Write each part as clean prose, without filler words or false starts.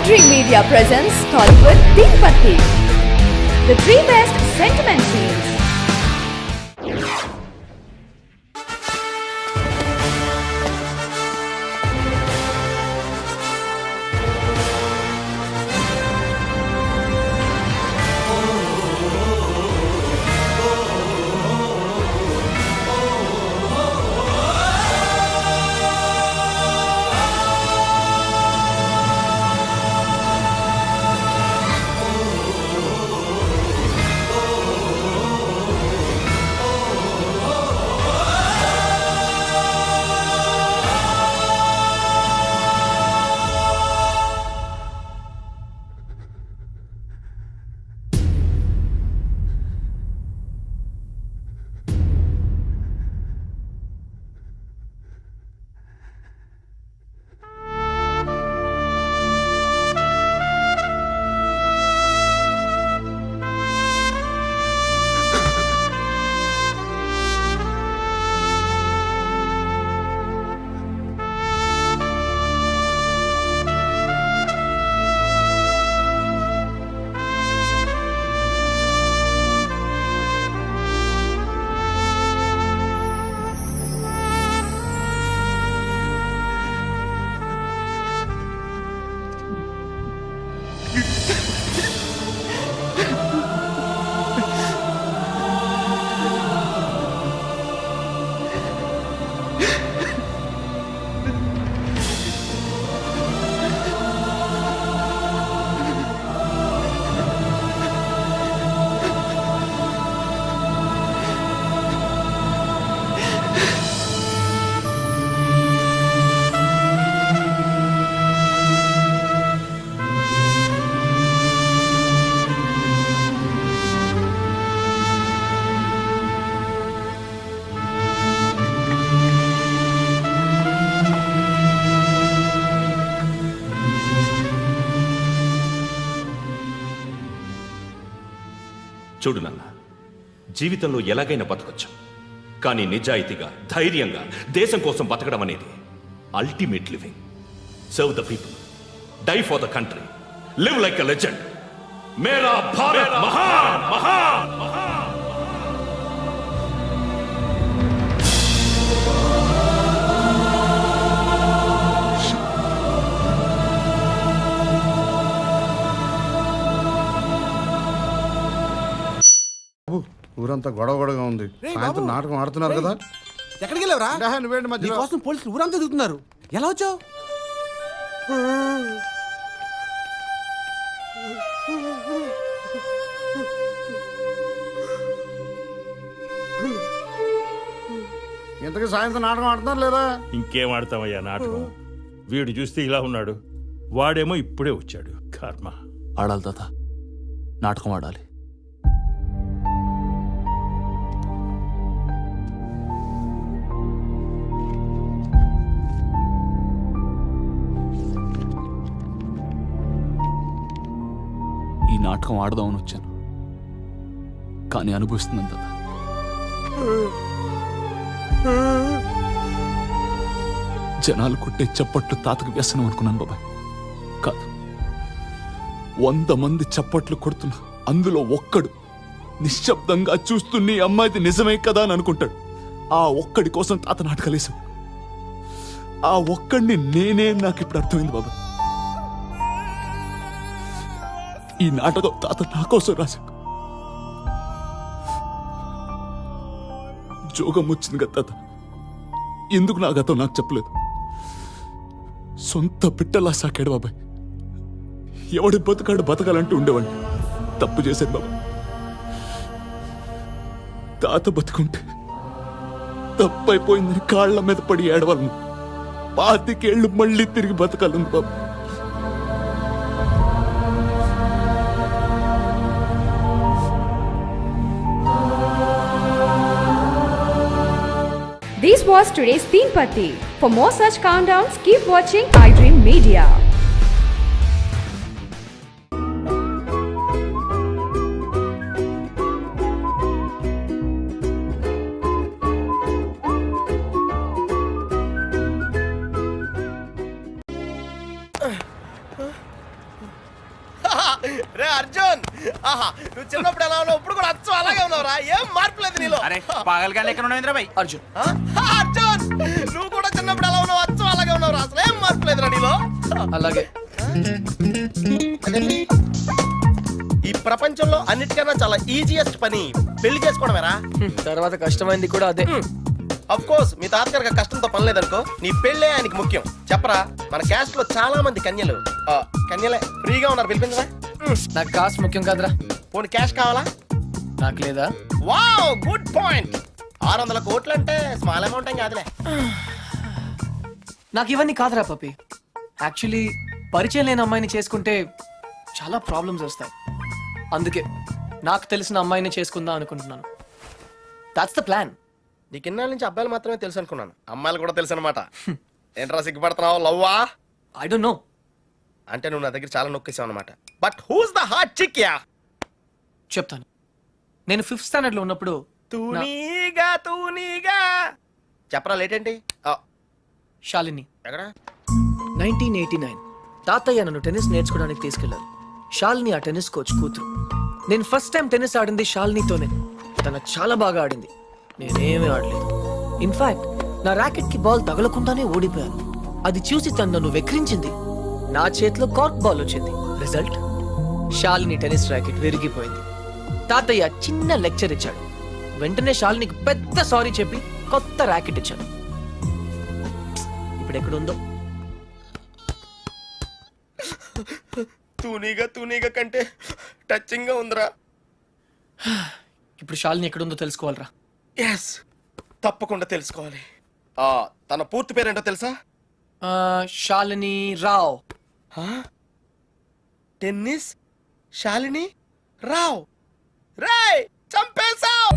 iDream Media presents Tollywood Teen Patti, the three best sentiment scenes. చూడు నాన్న, జీవితంలో ఎలాగైనా బతకొచ్చు, కానీ నిజాయితీగా ధైర్యంగా దేశం కోసం బతకడం అనేది ultimate living. Serve the people, die for the country, live like a legend. మేరా భారత్ మహాన్ మహాన్ మహాన్. ఊరంతా గొడవగా ఉంది. సాయంత్రం నాటకం ఆడుతున్నారు కదా. ఎక్కడికి వెళ్ళావురా? నువ్వేంటి మధ్య కోసం పోలీసులు ఊరంతా దిగుతున్నారు. ఎలా వచ్చావు? ఇంతకీ సాయంత్రం నాటకం ఆడుతున్నారు లేదా? ఇంకేం ఆడతామయ్యా నాటకం. వీడు చూస్తే ఇలా ఉన్నాడు, వాడేమో ఇప్పుడే వచ్చాడు. కర్మ. ఆడాలి తాత, నాటకం ఆడాలి. ఈ నాటకం ఆడదామని వచ్చాను, కానీ అనుభవిస్తున్నాను తాత. జనాలు కొట్టే చప్పట్లు తాతకు వ్యసనం అనుకున్నాను బాబాయ్. కాదు, 100 మంది చప్పట్లు కొడుతున్నా అందులో ఒక్కడు నిశ్శబ్దంగా చూస్తూ నీ అమ్మాయిది నిజమే కదా అని అనుకుంటాడు. ఆ ఒక్కడి కోసం తాత నాటకాలేశాం. ఆ ఒక్కడిని నేనే నాకు ఇప్పుడు అర్థమైంది బాబాయ్. ఈ నాటకం తాత నా కోసం రాశాడు. జోగం వచ్చింది కదా తాత, ఎందుకు నా గతం నాకు చెప్పలేదు? సొంత బిడ్డలా సాకాడు బాబాయ్. ఎవడి బతకాడు బతకాలంటూ ఉండేవాడిని. తప్పు చేశాను బాబాయ్. తాత బతుకుంటే తప్పైపోయిందని కాళ్ల మీద పడి ఏడవాలను. 25 ఏళ్ళు మళ్ళీ తిరిగి బతకాలను బాబాయ్. This was today's Teen Patti. For more such countdowns, keep watching iDream Media. రే అర్జున్, ఆహా నువ్వు చిన్నప్పుడు ఎలా ఉన్నావు ఇప్పుడు కూడా అచ్చం అలాగే ఉన్నావురా, ఏం మార్పు లేదు నీలో. అరే పాగలగా లెక్క ఉండేంద్ర భాయ్. అర్జున్ అర్జున్, నువ్వు కూడా చిన్నప్పుడు ఎలా ఉన్నావు అచ్చం అలాగే ఉన్నావురా, అసలు ఏం మార్పు లేదురా నీలో. అలాగే ఈ ప్రపంచంలో అన్నిటికన్నా చాలా ఈజియెస్ట్ పని పెళ్లి చేసుకోవడమేరా. తర్వాత కష్టమైంది కూడా అదే. అఫ్ కోర్స్ మీ తాతగారికి కష్టంతో పని లేదనుకో, నీ పెళ్ళే ఆయనకి ముఖ్యం. చెప్పరా, మన క్యాస్ట్ లో చాలా మంది కన్యలు కన్యలే ఫ్రీగా ఉన్నారు, పిలిపించరా. నాకు కాస్ట్ ముఖ్యం కాదురా. పోనీ క్యాష్ కావాలా? నాకు లేదా? Wow good point. 600 కోట్లు అంటే స్మాల్ అమౌంట్ ఏం కాదులే. నాకు ఇవన్నీ కాదురా పప్పి. యాక్చువల్లీ పరిచయం లేని అమ్మాయిని చేసుకుంటే చాలా ప్రాబ్లమ్స్ వస్తాయి. అందుకే నాకు తెలిసిన అమ్మాయిని చేసుకుందాం అనుకుంటున్నాను. That's the plan. నీకు ఇన్నాళ్ళ నుంచి అబ్బాయిలు మాత్రమే తెలుసు అనుకున్నాను, అమ్మాయిలు కూడా తెలుసు అనమాట. ఏంట్రా సిగ్గుపడుతున్నావు, లవ్వా? I don't know. అంటే నువ్వు నా దగ్గర చాలా నొక్కేసావు అనమాట. But who's the hot chick yeah? చెప్తాను. నేను 5th స్టాండర్డ్ లో ఉన్నప్పుడు తూనీగా చెప్పరా, లేట్ ఏంటి? శాలిని ఎక్కడ? 1989 తాతయ్య నన్ను టెన్నిస్ నేర్చుకోవడానికి తీసుకెళ్లారు. శాలిని ఆ టెన్నిస్ కోచ్ కూతురు. నేను ఫస్ట్ టైం టెన్నిస్ ఆడింది శాలినితోనే. తన చాలా బాగా ఆడింది, నేనేమీ ఆడలేదు. ఇన్ఫాక్ట్ నా ర్యాకెట్ కి బాల్ తగలకుండానే ఓడిపోయాను. అది చూసి తను నన్ను వెక్రించింది. నా చేతిలో కార్క్ బాల్ వచ్చింది. రిజల్ట్, శాలిని టెన్నిస్ ర్యాకెట్ విరిగిపోయింది. తాతయ్య చిన్న లెక్చర్ ఇచ్చాడు. వెంటనే శాలినికి పెద్ద సారీ చెప్పి కొత్త ర్యాకెట్ ఇచ్చాను. ఇప్పుడు ఎక్కడుందో. తూనీగా కంటే టచింగ్ గా ఉందిరా. ఇప్పుడు శాలిని ఎక్కడుందో తెలుసుకోవాలరా. ఎస్, తప్పకుండా తెలుసుకోవాలి. తన పూర్తి పేరేంటో తెలుసా? శాలిని రావ్. టెన్నిస్ శాలిని రావ్. రేయ్ చంపేశావ్.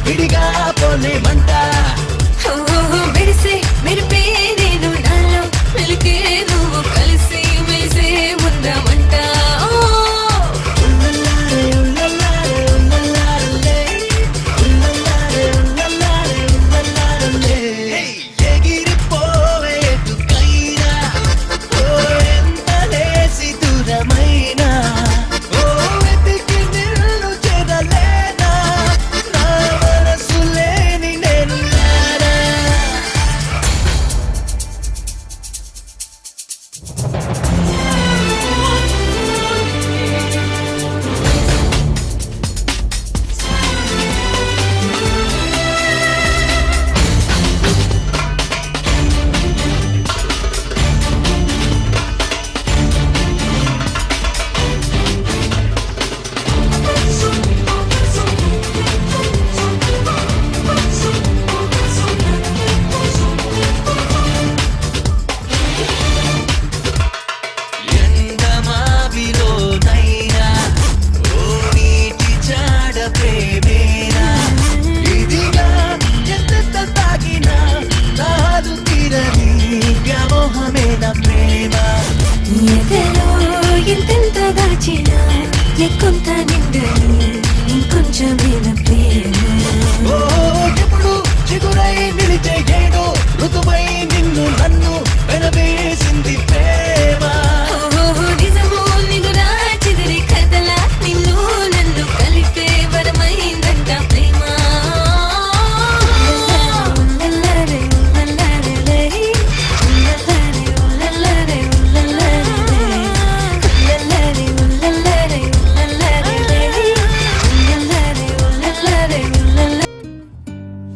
విడిగా పోలేమంట.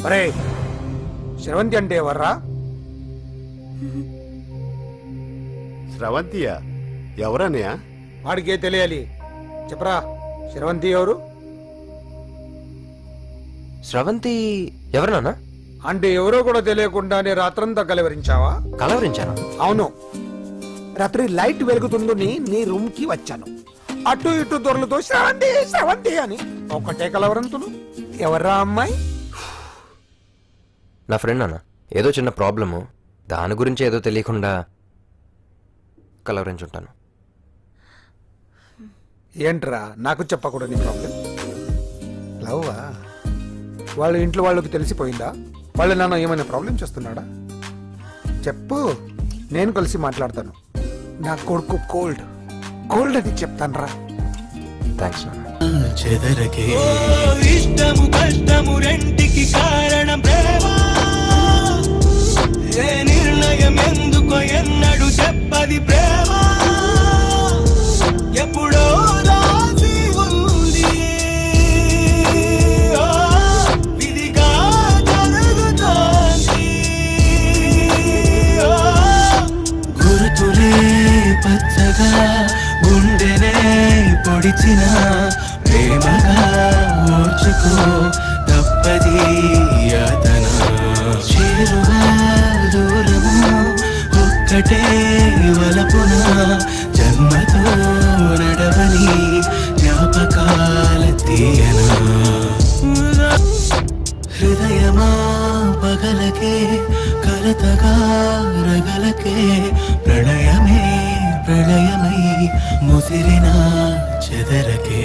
అరే శ్రవంతి అంటే ఎవర్రా? స్రవంతియా? ఎవరన్నయ్య? వాడికే తెలియాలి. చెప్పరా, శ్రవంతి ఎవరు? స్రవంతి ఎవరు నాన్న? అంటే ఎవరో కూడా తెలియకుండానే రాత్రంతా కలవరించావా? కలవరించాను. అవును, రాత్రి లైట్ వెలుగుతుందని నీ రూమ్ కి వచ్చాను. అటు ఇటు దొరలతో శ్రవంతి శ్రవంతి అని ఒకటే కలవరంతులు. ఎవర్రా అమ్మాయి? నా ఫ్రెండ్ నాన్న, ఏదో చిన్న ప్రాబ్లము, దాని గురించి ఏదో తెలియకుండా కలవరించుంటాను. ఏంట్రా నాకు చెప్పకూడదు నీ ప్రాబ్లం? లవ్వా? వాళ్ళ ఇంట్లో వాళ్ళకి తెలిసిపోయిందా? వాళ్ళ నాన్న ఏమైనా ప్రాబ్లం చేస్తున్నాడా? చెప్పు, నేను కలిసి మాట్లాడతాను. నా కొడుకు కోల్డ్ కోల్డ్ అని చెప్తాను రా. థ్యాంక్స్ నాన్న. చెదరకే ఇష్టము కష్టము రెంటికి కారణం ప్రేమ. ఏ నిర్ణయం ఎందుకో ఎన్నడు చెప్పది ప్రేమ. ఎప్పుడో రాసి ఉంది, విధిగా జరుగుతోంది. గుర్తులే పచ్చగా గుండెనే పొడిచిన ప్రేమగా ఓర్చుకో తప్పది యాతన. చేరువా దూరము ఒక్కటే వలపున జన్మతో నడవని జ్ఞాపకాల తీయన. హృదయమా పగలకే కలతగా రగలకే ప్రళయమే ప్రళయమై ముసిరిన చెదరకే.